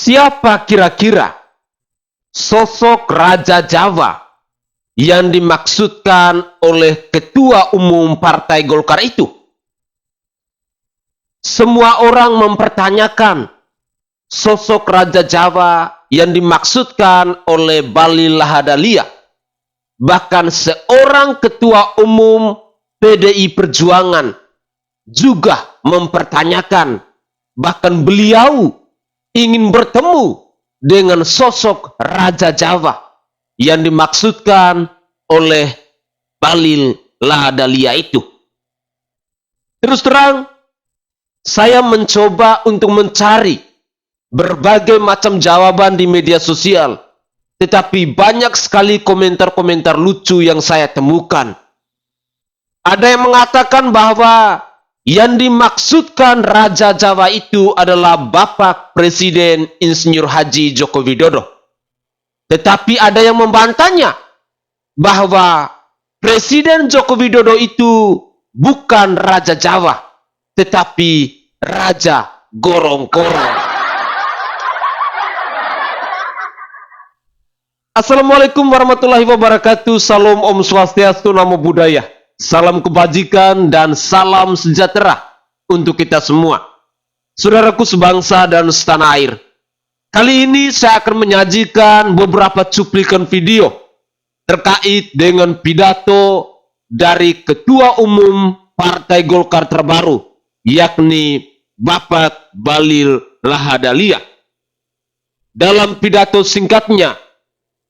Siapa kira-kira sosok Raja Jawa yang dimaksudkan oleh Ketua Umum Partai Golkar itu? Semua orang mempertanyakan sosok Raja Jawa yang dimaksudkan oleh Bahlil Lahadalia. Bahkan seorang Ketua Umum PDI Perjuangan juga mempertanyakan, bahkan beliau ingin bertemu dengan sosok Raja Jawa yang dimaksudkan oleh Bahlil Lahadalia itu. Terus terang, saya mencoba untuk mencari berbagai macam jawaban di media sosial, tetapi banyak sekali komentar-komentar lucu yang saya temukan. Ada yang mengatakan bahwa yang dimaksudkan Raja Jawa itu adalah Bapak Presiden Insinyur Haji Joko Widodo. Tetapi ada yang membantahnya bahwa Presiden Joko Widodo itu bukan Raja Jawa, tetapi Raja Gorong-Gorong. Assalamualaikum warahmatullahi wabarakatuh. Salam Om Swastiastu, Namo Buddhaya. Salam kebajikan dan salam sejahtera untuk kita semua. Saudaraku sebangsa dan setanah air. Kali ini saya akan menyajikan beberapa cuplikan video terkait dengan pidato dari Ketua Umum Partai Golkar terbaru, yakni Bapak Bahlil Lahadalia. Dalam pidato singkatnya,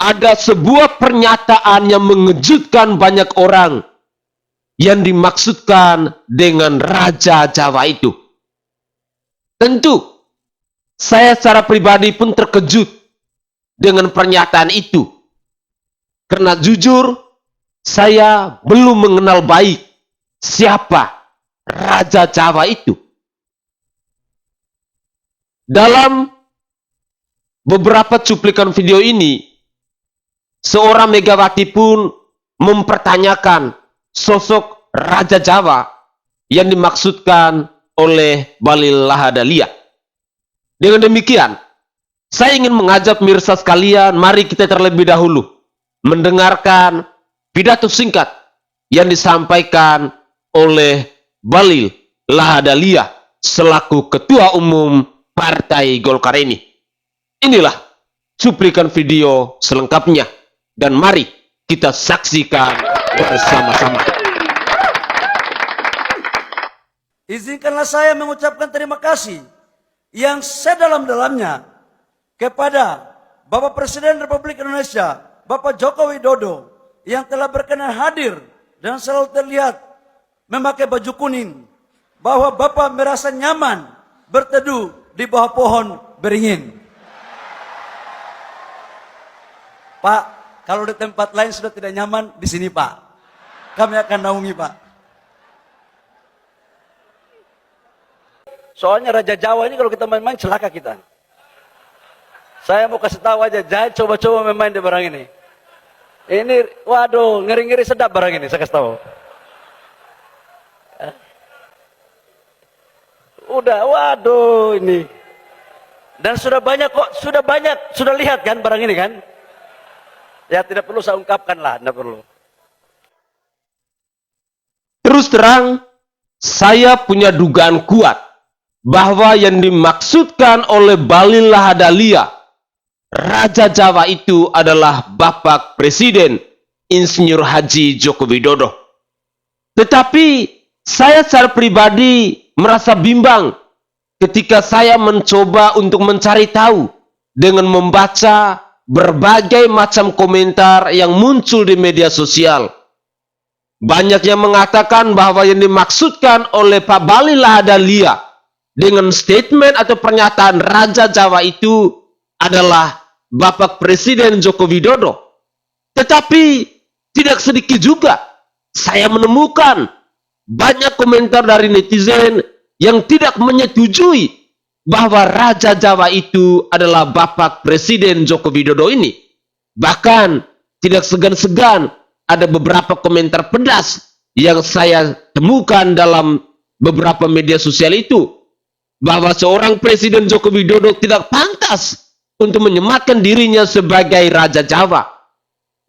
ada sebuah pernyataan yang mengejutkan banyak orang yang dimaksudkan dengan Raja Jawa itu. Tentu, saya secara pribadi pun terkejut dengan pernyataan itu. Karena jujur, saya belum mengenal baik siapa Raja Jawa itu. Dalam beberapa cuplikan video ini, seorang Megawati pun mempertanyakan sosok Raja Jawa yang dimaksudkan oleh Bahlil Lahadalia. Dengan demikian, saya ingin mengajak pemirsa sekalian, mari kita terlebih dahulu mendengarkan pidato singkat yang disampaikan oleh Bahlil Lahadalia selaku Ketua Umum Partai Golkar ini. Inilah cuplikan video selengkapnya, dan mari kita saksikan bersama-sama. Izinkanlah saya mengucapkan terima kasih yang sedalam-dalamnya kepada Bapak Presiden Republik Indonesia, Bapak Joko Widodo, yang telah berkenan hadir dan selalu terlihat memakai baju kuning, bahwa Bapak merasa nyaman berteduh di bawah pohon beringin. Pak, kalau di tempat lain sudah tidak nyaman, di sini Pak, kami akan naungi Pak. Soalnya Raja Jawa ini kalau kita main-main celaka kita. Saya mau kasih tahu aja, jangan coba-coba main-main di barang ini. Ini, waduh, ngeri-ngeri sedap barang ini, saya kasih tahu. Udah, waduh ini. Dan sudah banyak kok, sudah lihat kan barang ini kan? Ya tidak perlu saya ungkapkan lah, tidak perlu. Terus terang, saya punya dugaan kuat bahwa yang dimaksudkan oleh Bahlil Lahadalia, Raja Jawa itu adalah Bapak Presiden Insinyur Haji Joko Widodo. Tetapi saya secara pribadi merasa bimbang ketika saya mencoba untuk mencari tahu dengan membaca berbagai macam komentar yang muncul di media sosial. Banyak yang mengatakan bahwa yang dimaksudkan oleh Pak Bahlil Lahadalia dengan statement atau pernyataan Raja Jawa itu adalah Bapak Presiden Joko Widodo. Tetapi tidak sedikit juga saya menemukan banyak komentar dari netizen yang tidak menyetujui bahwa Raja Jawa itu adalah Bapak Presiden Joko Widodo ini. Bahkan tidak segan-segan ada beberapa komentar pedas yang saya temukan dalam beberapa media sosial itu. bahwa seorang Presiden Joko Widodo tidak pantas untuk menyematkan dirinya sebagai Raja Jawa.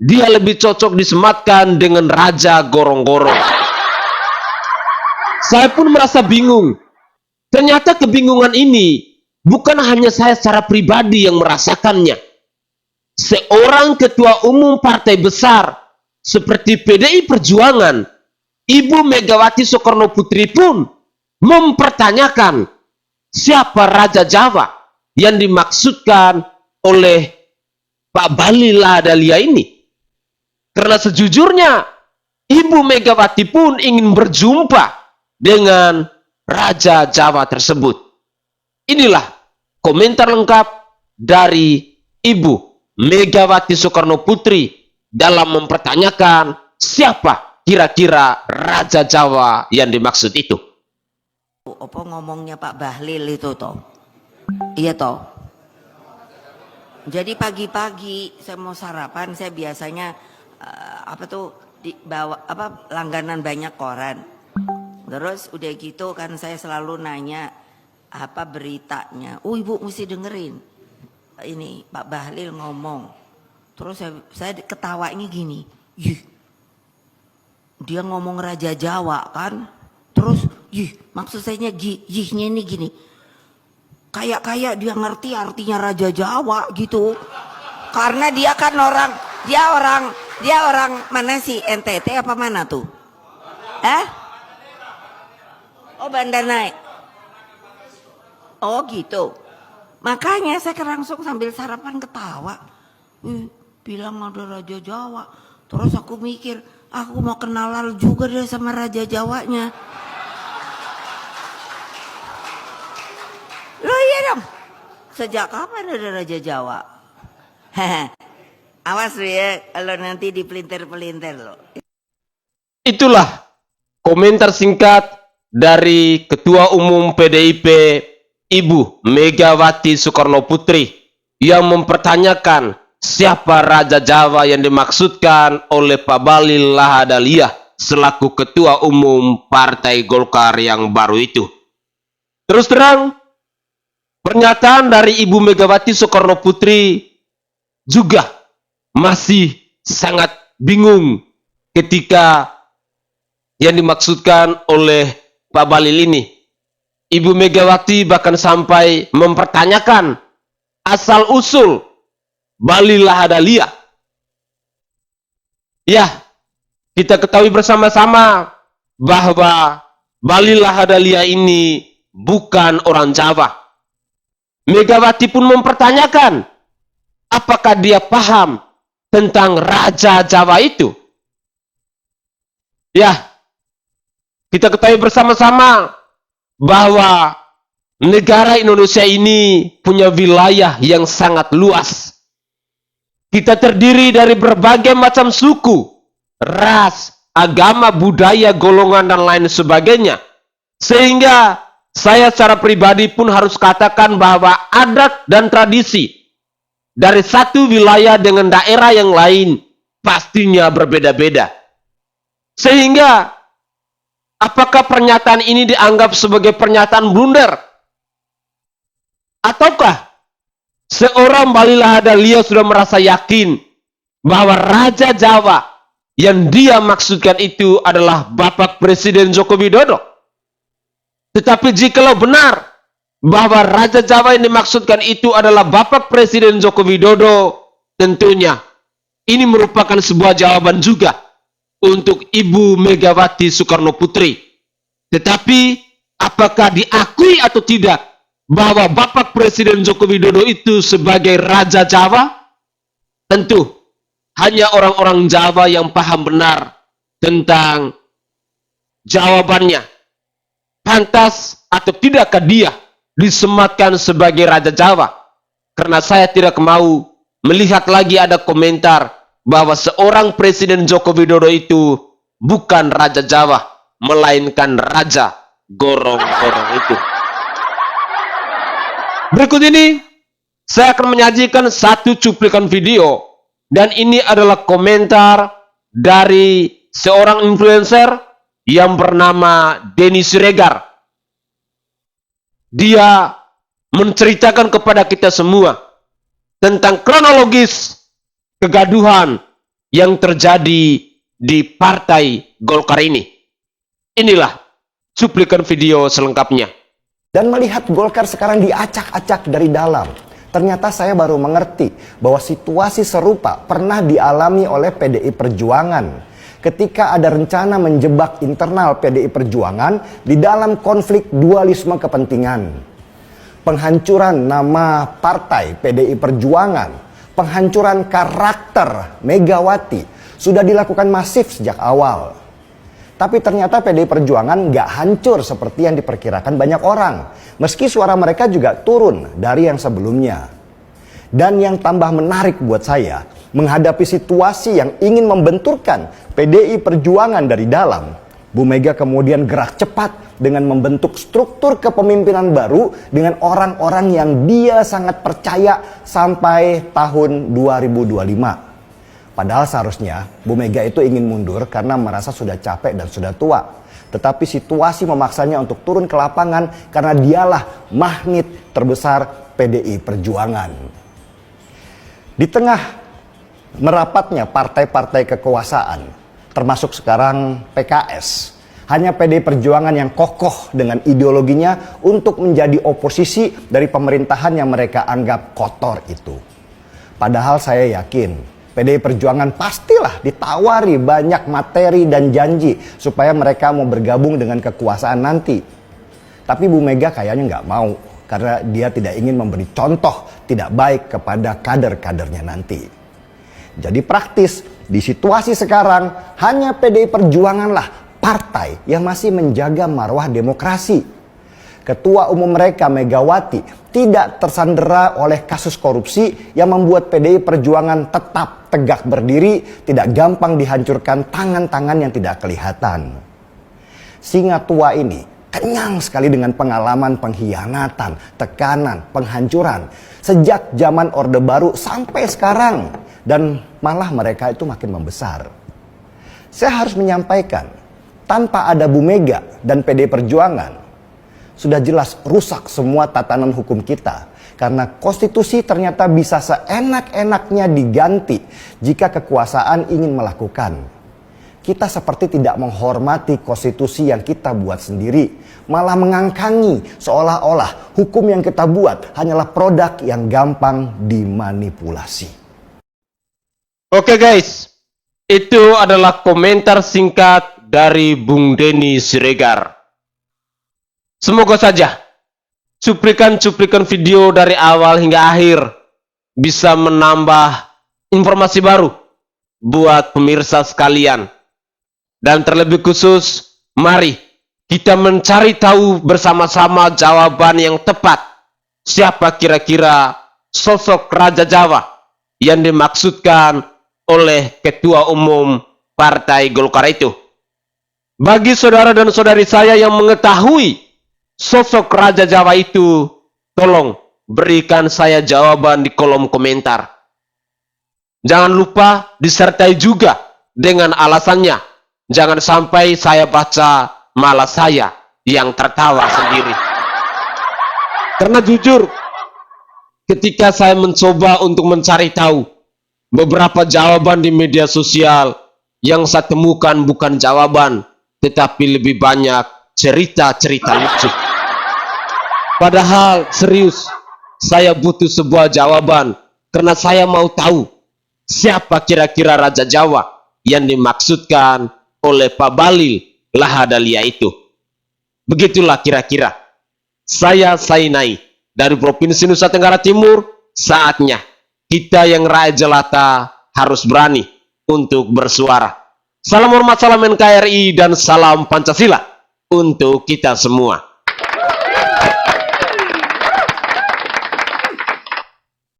Dia lebih cocok disematkan dengan Raja Gorong-Gorong. Saya pun merasa bingung. Ternyata kebingungan ini bukan hanya saya secara pribadi yang merasakannya. Seorang ketua umum partai besar seperti PDI Perjuangan, Ibu Megawati Soekarno Putri pun mempertanyakan siapa Raja Jawa yang dimaksudkan oleh Pak Bahlil Lahadalia ini. Karena sejujurnya Ibu Megawati pun ingin berjumpa dengan Raja Jawa tersebut. Inilah komentar lengkap dari Ibu Megawati Soekarno Putri dalam mempertanyakan siapa kira-kira Raja Jawa yang dimaksud itu. Apa ngomongnya Pak Bahlil itu toh? Iya toh. Jadi pagi-pagi saya mau sarapan, saya biasanya langganan banyak koran. Terus udah gitu kan saya selalu nanya apa beritanya. Oh ibu mesti dengerin. Ini Pak Bahlil ngomong. Terus saya ketawanya gini. Dia ngomong Raja Jawa kan. Terus maksud saya yihnya ini gini. Kayak dia ngerti artinya Raja Jawa gitu. Karena dia kan dia orang mana sih, NTT apa mana tuh? Oh Banda Naik. Oh gitu. Makanya saya langsung sambil sarapan ketawa. Bilang ada Raja Jawa. Terus aku mikir, aku mau kenalan juga deh sama Raja Jawanya. Loh iya dong. Sejak kapan ada Raja Jawa? Awas lu ya kalau nanti dipelintir-pelintir loh. Itulah komentar singkat dari Ketua Umum PDIP Ibu Megawati Soekarno Putri yang mempertanyakan siapa Raja Jawa yang dimaksudkan oleh Pak Bahlil Lahadalia selaku Ketua Umum Partai Golkar yang baru itu. Terus terang, pernyataan dari Ibu Megawati Soekarno Putri juga masih sangat bingung ketika yang dimaksudkan oleh Pak Bahlil ini. Ibu Megawati bahkan sampai mempertanyakan asal-usul Bahlil Lahadalia. Ya, kita ketahui bersama-sama bahwa Bahlil Lahadalia ini bukan orang Jawa. Megawati pun mempertanyakan apakah dia paham tentang Raja Jawa itu. Ya, kita ketahui bersama-sama bahwa negara Indonesia ini punya wilayah yang sangat luas. Kita terdiri dari berbagai macam suku, ras, agama, budaya, golongan, dan lain sebagainya. Sehingga saya secara pribadi pun harus katakan bahwa adat dan tradisi dari satu wilayah dengan daerah yang lain pastinya berbeda-beda. Sehingga apakah pernyataan ini dianggap sebagai pernyataan blunder? Ataukah seorang Bahlil Lahadalia sudah merasa yakin bahwa Raja Jawa yang dia maksudkan itu adalah Bapak Presiden Joko Widodo? Tetapi jikalau benar bahwa Raja Jawa yang dimaksudkan itu adalah Bapak Presiden Joko Widodo, tentunya ini merupakan sebuah jawaban juga untuk Ibu Megawati Soekarno Putri. Tetapi apakah diakui atau tidak bahwa Bapak Presiden Joko Widodo itu sebagai Raja Jawa? Tentu hanya orang-orang Jawa yang paham benar tentang jawabannya. Pantas atau tidakkah dia disematkan sebagai Raja Jawa? Karena saya tidak mau melihat lagi ada komentar bahwa seorang Presiden Joko Widodo itu bukan Raja Jawa, melainkan Raja Gorong-Gorong itu. Berikut ini saya akan menyajikan satu cuplikan video, dan ini adalah komentar dari seorang influencer yang bernama Denny Siregar. dia menceritakan kepada kita semua tentang kronologis kegaduhan yang terjadi di Partai Golkar ini. Inilah cuplikan video selengkapnya. Dan melihat Golkar sekarang diacak-acak dari dalam, ternyata saya baru mengerti bahwa situasi serupa pernah dialami oleh PDI Perjuangan ketika ada rencana menjebak internal PDI Perjuangan di dalam konflik dualisme kepentingan. Penghancuran nama partai PDI Perjuangan, penghancuran karakter Megawati sudah dilakukan masif sejak awal. Tapi ternyata PDI Perjuangan nggak hancur seperti yang diperkirakan banyak orang. Meski suara mereka juga turun dari yang sebelumnya. Dan yang tambah menarik buat saya, menghadapi situasi yang ingin membenturkan PDI Perjuangan dari dalam, Bu Mega kemudian gerak cepat dengan membentuk struktur kepemimpinan baru dengan orang-orang yang dia sangat percaya sampai tahun 2025. Padahal seharusnya Bu Mega itu ingin mundur karena merasa sudah capek dan sudah tua. Tetapi situasi memaksanya untuk turun ke lapangan karena dialah magnet terbesar PDI Perjuangan. Di tengah merapatnya partai-partai kekuasaan, termasuk sekarang PKS, hanya PDI Perjuangan yang kokoh dengan ideologinya untuk menjadi oposisi dari pemerintahan yang mereka anggap kotor itu. Padahal saya yakin PDI Perjuangan pastilah ditawari banyak materi dan janji supaya mereka mau bergabung dengan kekuasaan nanti. Tapi Bu Mega kayaknya nggak mau karena dia tidak ingin memberi contoh tidak baik kepada kader-kadernya nanti. Jadi praktis, di situasi sekarang hanya PDI Perjuanganlah partai yang masih menjaga marwah demokrasi. Ketua umum mereka Megawati tidak tersandera oleh kasus korupsi yang membuat PDI Perjuangan tetap tegak berdiri, tidak gampang dihancurkan tangan-tangan yang tidak kelihatan. Singa tua ini kenyang sekali dengan pengalaman pengkhianatan, tekanan, penghancuran sejak zaman Orde Baru sampai sekarang, dan malah mereka itu makin membesar. Saya harus menyampaikan, tanpa ada Bu Mega dan PDI Perjuangan, sudah jelas rusak semua tatanan hukum kita. Karena konstitusi ternyata bisa seenak-enaknya diganti jika kekuasaan ingin melakukan. Kita seperti tidak menghormati konstitusi yang kita buat sendiri. Malah mengangkangi seolah-olah hukum yang kita buat hanyalah produk yang gampang dimanipulasi. Oke guys, itu adalah komentar singkat dari Bung Denny Siregar. Semoga saja cuplikan-cuplikan video dari awal hingga akhir bisa menambah informasi baru buat pemirsa sekalian. Dan terlebih khusus, mari kita mencari tahu bersama-sama jawaban yang tepat. Siapa kira-kira sosok Raja Jawa yang dimaksudkan oleh Ketua Umum Partai Golkar itu? Bagi saudara dan saudari saya yang mengetahui sosok Raja Jawa itu, tolong berikan saya jawaban di kolom komentar. Jangan lupa disertai juga dengan alasannya. Jangan sampai saya baca malah saya yang tertawa sendiri. Karena jujur, ketika saya mencoba untuk mencari tahu beberapa jawaban di media sosial, yang saya temukan bukan jawaban, tetapi lebih banyak cerita-cerita lucu. Padahal serius, saya butuh sebuah jawaban karena saya mau tahu siapa kira-kira Raja Jawa yang dimaksudkan oleh Pak Bahlil Lahadalia itu. Begitulah kira-kira. Saya Sainai dari Provinsi Nusa Tenggara Timur. Saatnya kita yang rakyat jelata harus berani untuk bersuara. Salam hormat, salam NKRI, dan salam Pancasila untuk kita semua.